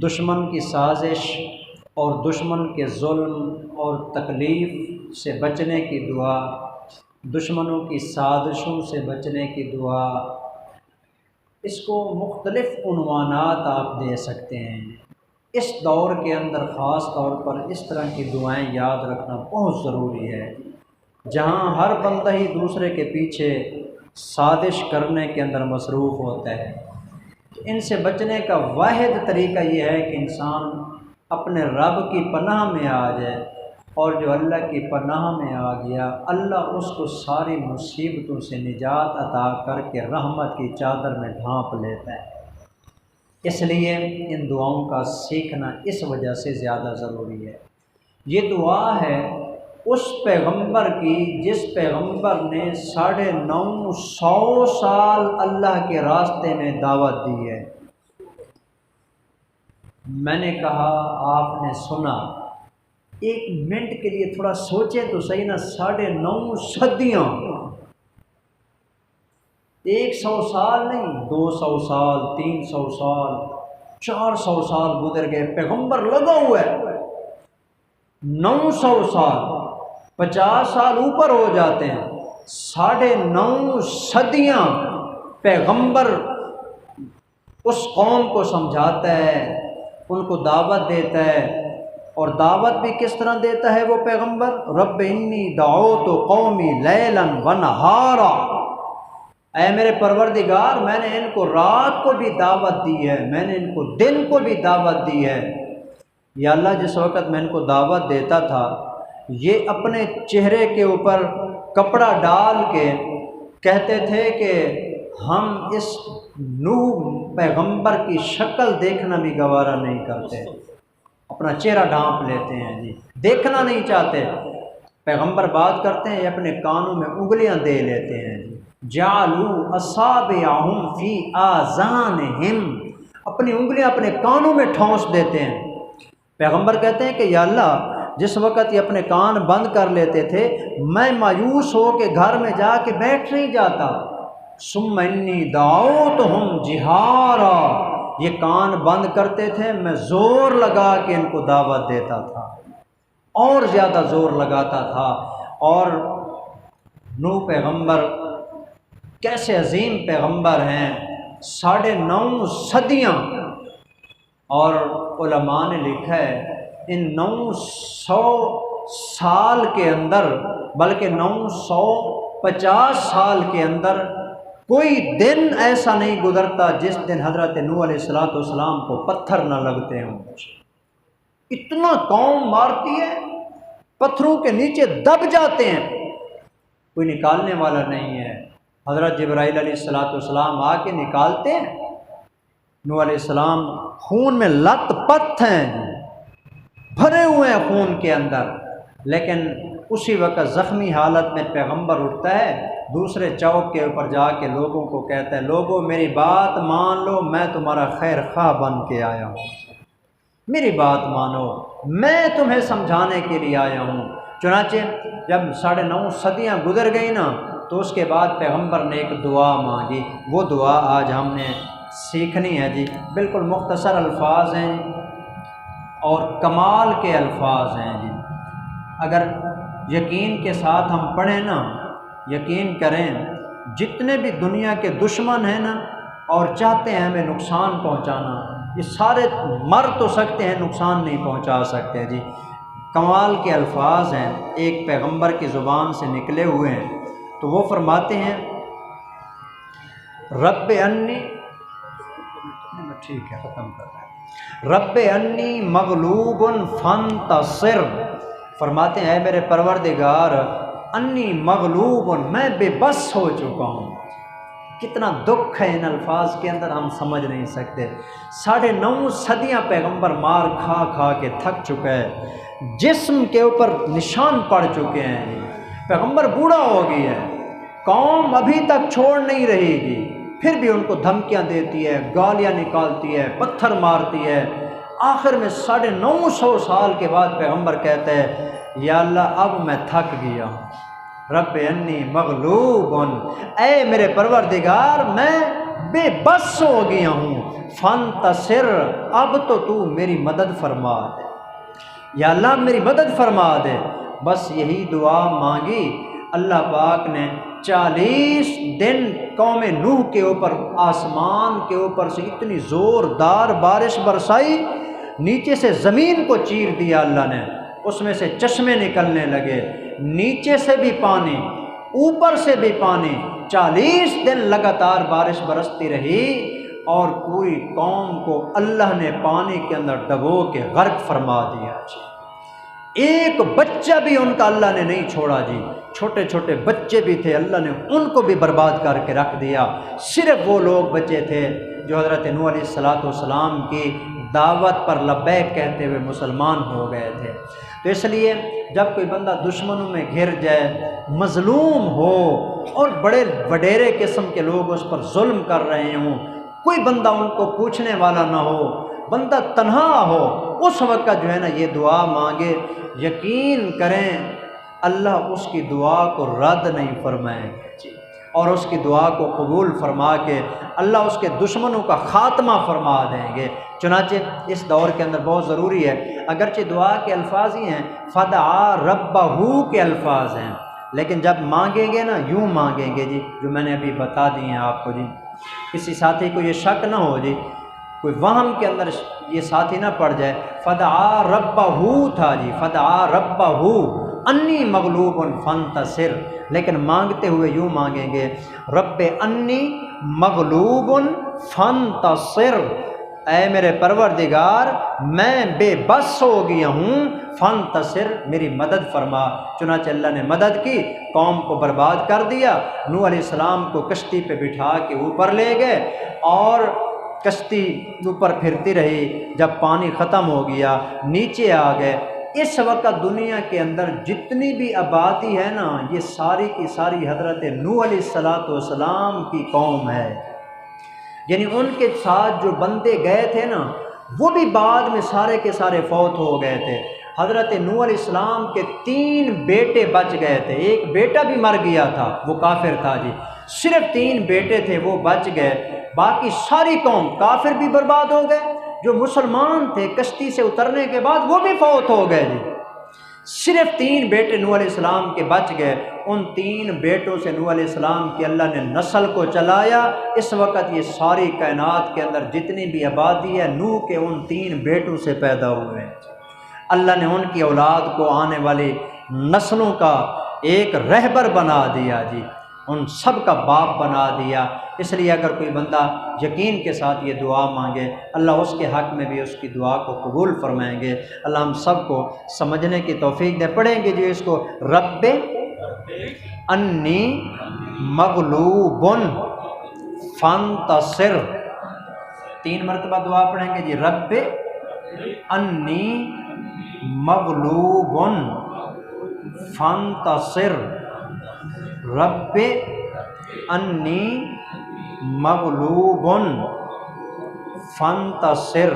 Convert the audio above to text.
دشمن کی سازش اور دشمن کے ظلم اور تکلیف سے بچنے کی دعا، دشمنوں کی سازشوں سے بچنے کی دعا، اس کو مختلف عنوانات آپ دے سکتے ہیں۔ اس دور کے اندر خاص طور پر اس طرح کی دعائیں یاد رکھنا بہت ضروری ہے، جہاں ہر بندہ ہی دوسرے کے پیچھے سازش کرنے کے اندر مصروف ہوتا ہے۔ ان سے بچنے کا واحد طریقہ یہ ہے کہ انسان اپنے رب کی پناہ میں آ جائے، اور جو اللہ کی پناہ میں آ گیا اللہ اس کو ساری مصیبتوں سے نجات عطا کر کے رحمت کی چادر میں ڈھانپ لیتا ہے۔ اس لیے ان دعاؤں کا سیکھنا اس وجہ سے زیادہ ضروری ہے۔ یہ دعا ہے اس پیغمبر کی جس پیغمبر نے 950 سال اللہ کے راستے میں دعوت دی ہے۔ میں نے کہا آپ نے سنا، ایک منٹ کے لیے تھوڑا سوچیں تو صحیح نا، 9.5 صدیاں، 100 سال نہیں، 200 سال، 300 سال، 400 سال گزر گئے، پیغمبر لگا ہوا ہے 900 سال، 50 سال اوپر ہو جاتے ہیں، 9.5 صدیاں پیغمبر اس قوم کو سمجھاتا ہے، ان کو دعوت دیتا ہے۔ اور دعوت بھی کس طرح دیتا ہے وہ پیغمبر؟ رب انی دعوت قومی لیلا ونہارا، اے میرے پروردگار میں نے ان کو رات کو بھی دعوت دی ہے، میں نے ان کو دن کو بھی دعوت دی ہے۔ یا اللہ جس وقت میں ان کو دعوت دیتا تھا یہ اپنے چہرے کے اوپر کپڑا ڈال کے کہتے تھے کہ ہم اس نوح پیغمبر کی شکل دیکھنا بھی گوارا نہیں کرتے، اپنا چہرہ ڈھانپ لیتے ہیں جی، دیکھنا نہیں چاہتے۔ پیغمبر بات کرتے ہیں یہ اپنے کانوں میں انگلیاں دے لیتے ہیں جی، جعلوا اصابعہم فی آذانہم، اپنی انگلیاں اپنے کانوں میں ٹھونس دیتے ہیں۔ پیغمبر کہتے ہیں کہ یا اللہ جس وقت یہ اپنے کان بند کر لیتے تھے میں مایوس ہو کے گھر میں جا کے بیٹھ نہیں جاتا، ثم انی دعوتہم جہارا، یہ کان بند کرتے تھے میں زور لگا کے ان کو دعوت دیتا تھا، اور زیادہ زور لگاتا تھا۔ اور نوح پیغمبر کیسے عظیم پیغمبر ہیں، 9.5 صدیاں، اور علماء نے لکھا ہے ان 900 سال کے اندر، بلکہ 950 سال کے اندر کوئی دن ایسا نہیں گزرتا جس دن حضرت نوح علیہ السلام کو پتھر نہ لگتے ہوں۔ اتنا قوم مارتی ہے، پتھروں کے نیچے دب جاتے ہیں، کوئی نکالنے والا نہیں ہے۔ حضرت جبرائیل علیہ السلام آ کے نکالتے ہیں، نوح علیہ السلام خون میں لت پت ہیں، بھرے ہوئے ہیں خون کے اندر، لیکن اسی وقت زخمی حالت میں پیغمبر اٹھتا ہے، دوسرے چوک کے اوپر جا کے لوگوں کو کہتا ہے لوگوں میری بات مان لو، میں تمہارا خیر خواہ بن کے آیا ہوں، میری بات مانو، میں تمہیں سمجھانے کے لیے آیا ہوں۔ چنانچہ جب 9.5 صدیاں گزر گئی نا تو اس کے بعد پیغمبر نے ایک دعا مانگی، وہ دعا آج ہم نے سیکھنی ہے جی، بالکل مختصر الفاظ ہیں اور کمال کے الفاظ ہیں جی، اگر یقین کے ساتھ ہم پڑھیں نا، یقین کریں جتنے بھی دنیا کے دشمن ہیں نا اور چاہتے ہیں ہمیں نقصان پہنچانا، یہ سارے مر تو سکتے ہیں نقصان نہیں پہنچا سکتے جی۔ کمال کے الفاظ ہیں، ایک پیغمبر کی زبان سے نکلے ہوئے ہیں، تو وہ فرماتے ہیں رب انی، ٹھیک ہے ختم کر رہے ہیں، رب انی مغلوب فانتصر، فرماتے ہیں اے میرے پروردگار انی مغلوب، میں بے بس ہو چکا ہوں۔ کتنا دکھ ہے ان الفاظ کے اندر، ہم سمجھ نہیں سکتے۔ 9.5 صدیاں پیغمبر مار کھا کھا کے تھک چکا ہے، جسم کے اوپر نشان پڑ چکے ہیں، پیغمبر بوڑھا ہو گیا ہے، قوم ابھی تک چھوڑ نہیں رہے گی، پھر بھی ان کو دھمکیاں دیتی ہے، گالیاں نکالتی ہے، پتھر مارتی ہے۔ آخر میں 950 سال کے بعد پیغمبر کہتا ہے یا اللہ اب میں تھک گیا ہوں، رب انی مغلوب، اے میرے پروردگار میں بے بس ہو گیا ہوں، فانتصر، اب تو میری مدد فرما دے، یا اللہ میری مدد فرما دے۔ بس یہی دعا مانگی، اللہ پاک نے 40 دن قوم نوح کے اوپر آسمان کے اوپر سے اتنی زوردار بارش برسائی، نیچے سے زمین کو چیر دیا اللہ نے، اس میں سے چشمے نکلنے لگے، نیچے سے بھی پانی اوپر سے بھی پانی، 40 دن لگاتار بارش برستی رہی، اور پوری قوم کو اللہ نے پانی کے اندر ڈبو کے غرق فرما دیا جی۔ ایک بچہ بھی ان کا اللہ نے نہیں چھوڑا جی، چھوٹے چھوٹے بچے بھی تھے، اللہ نے ان کو بھی برباد کر کے رکھ دیا، صرف وہ لوگ بچے تھے جو حضرت نوح علیہ السلام کی دعوت پر لبیک کہتے ہوئے مسلمان ہو گئے تھے۔ تو اس لیے جب کوئی بندہ دشمنوں میں گھر جائے، مظلوم ہو، اور بڑے وڈیرے قسم کے لوگ اس پر ظلم کر رہے ہوں، کوئی بندہ ان کو پوچھنے والا نہ ہو، بندہ تنہا ہو، اس وقت جو ہے نا یہ دعا مانگے، یقین کریں اللہ اس کی دعا کو رد نہیں فرمائیں گے، اور اس کی دعا کو قبول فرما کے اللہ اس کے دشمنوں کا خاتمہ فرما دیں گے۔ چنانچہ اس دور کے اندر بہت ضروری ہے، اگرچہ دعا کے الفاظ ہی ہیں، فدعا ربہ کے الفاظ ہیں، لیکن جب مانگیں گے نا یوں مانگیں گے جی، جو میں نے ابھی بتا دی ہیں آپ کو جی۔ کسی ساتھی کو یہ شک نہ ہو جی، کوئی وہم کے اندر یہ ساتھی نہ پڑ جائے، فدعا ربہ تھا جی، فدعا ربہ انی مغلوب فانتصر، لیکن مانگتے ہوئے یوں مانگیں گے، رب انی مغلوب فانتصر، اے میرے پروردگار میں بے بس ہو گیا ہوں، فانتصر میری مدد فرما۔ چنانچہ اللہ نے مدد کی، قوم کو برباد کر دیا، نوح علیہ السلام کو کشتی پہ بٹھا کے اوپر لے گئے، اور کشتی اوپر پھرتی رہی، جب پانی ختم ہو گیا نیچے آ گئے۔ اس وقت دنیا کے اندر جتنی بھی آبادی ہے نا، یہ ساری کی ساری حضرت نوح علیہ السلام کی قوم ہے، یعنی ان کے ساتھ جو بندے گئے تھے نا وہ بھی بعد میں سارے کے سارے فوت ہو گئے تھے۔ حضرت نوح علیہ السلام کے 3 بیٹے بچ گئے تھے، ایک بیٹا بھی مر گیا تھا، وہ کافر تھا جی، صرف 3 بیٹے تھے وہ بچ گئے، باقی ساری قوم کافر بھی برباد ہو گئے، جو مسلمان تھے کشتی سے اترنے کے بعد وہ بھی فوت ہو گئے جی، صرف 3 بیٹے نوح علیہ السلام کے بچ گئے۔ ان 3 بیٹوں سے نوح علیہ السلام کی اللہ نے نسل کو چلایا۔ اس وقت یہ ساری کائنات کے اندر جتنی بھی آبادی ہے نوح کے ان 3 بیٹوں سے پیدا ہوئے ہیں۔ اللہ نے ان کی اولاد کو آنے والی نسلوں کا ایک رہبر بنا دیا جی، ان سب کا باپ بنا دیا۔ اس لیے اگر کوئی بندہ یقین کے ساتھ یہ دعا مانگے، اللہ اس کے حق میں بھی اس کی دعا کو قبول فرمائیں گے۔ اللہ ہم سب کو سمجھنے کی توفیق دے۔ پڑھیں گے جی اس کو، رب انی مغلوب فانتصر، 3 مرتبہ دعا پڑھیں گے جی، رب انی مغلوب فانتصر، رب انی مغلوب فانتصر۔